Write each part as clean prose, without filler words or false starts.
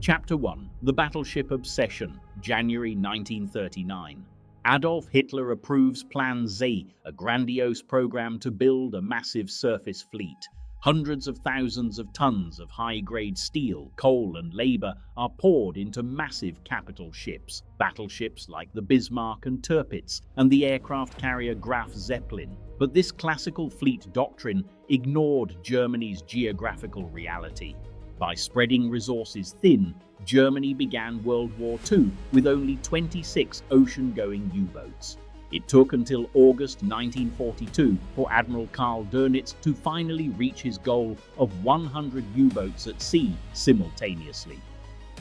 Chapter 1. The Battleship Obsession, January 1939. Adolf Hitler approves Plan Z, a grandiose program to build a massive surface fleet. Hundreds of thousands of tons of high-grade steel, coal and labor are poured into massive capital ships, battleships like the Bismarck and Tirpitz, and the aircraft carrier Graf Zeppelin. But this classical fleet doctrine ignored Germany's geographical reality. By spreading resources thin, Germany began World War II with only 26 ocean-going U-boats. It took until August 1942 for Admiral Karl Dönitz to finally reach his goal of 100 U-boats at sea simultaneously.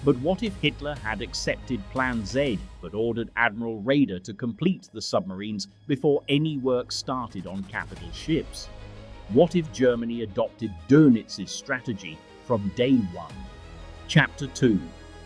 But what if Hitler had accepted Plan Z but ordered Admiral Raeder to complete the submarines before any work started on capital ships? What if Germany adopted Dönitz's strategy from day one? Chapter 2.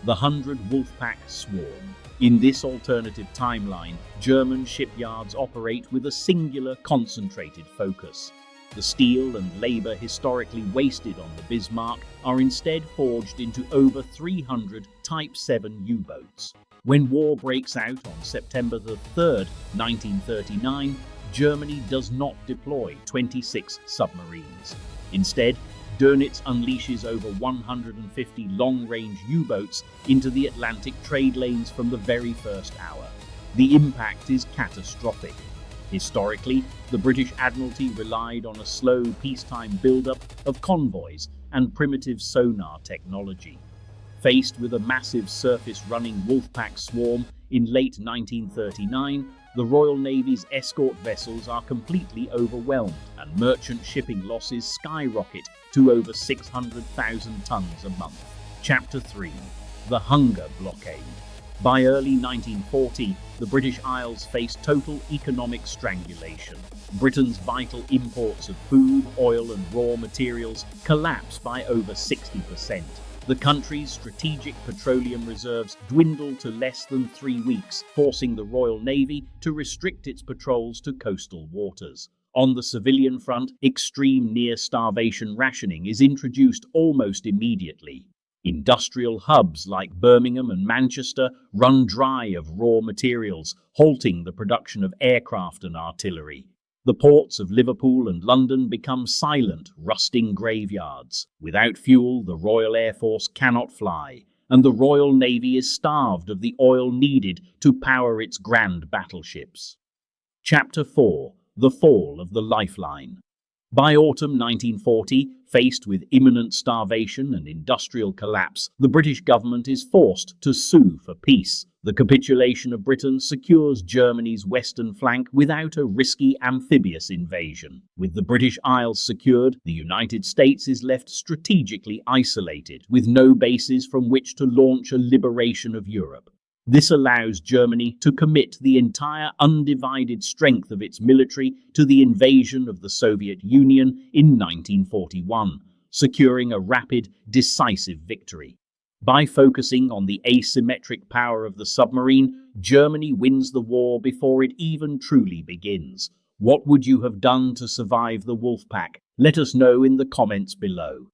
The 100 Wolfpack Swarm. In this alternative timeline, German shipyards operate with a singular, concentrated focus. The steel and labor historically wasted on the Bismarck are instead forged into over 300 Type 7 U-boats. When war breaks out on September 3, 1939, Germany does not deploy 26 submarines. Instead, Donitz unleashes over 150 long-range U-boats into the Atlantic trade lanes from the very first hour. The impact is catastrophic. Historically, the British Admiralty relied on a slow peacetime build-up of convoys and primitive sonar technology. Faced with a massive surface-running Wolfpack swarm in late 1939, the Royal Navy's escort vessels are completely overwhelmed, and merchant shipping losses skyrocket to over 600,000 tons a month. Chapter 3. The Hunger Blockade. By early 1940, the British Isles faced total economic strangulation. Britain's vital imports of food, oil and raw materials collapsed by over 60%. The country's strategic petroleum reserves dwindled to less than 3 weeks, forcing the Royal Navy to restrict its patrols to coastal waters. On the civilian front, extreme near-starvation rationing is introduced almost immediately. Industrial hubs like Birmingham and Manchester run dry of raw materials, halting the production of aircraft and artillery. The ports of Liverpool and London become silent, rusting graveyards. Without fuel, the Royal Air Force cannot fly, and the Royal Navy is starved of the oil needed to power its grand battleships. Chapter 4. The Fall of the Lifeline. By autumn 1940, faced with imminent starvation and industrial collapse, the British government is forced to sue for peace. The capitulation of Britain secures Germany's western flank without a risky amphibious invasion. With the British Isles secured, the United States is left strategically isolated, with no bases from which to launch a liberation of Europe. This allows Germany to commit the entire undivided strength of its military to the invasion of the Soviet Union in 1941, securing a rapid, decisive victory. By focusing on the asymmetric power of the submarine, Germany wins the war before it even truly begins. What would you have done to survive the Wolfpack? Let us know in the comments below.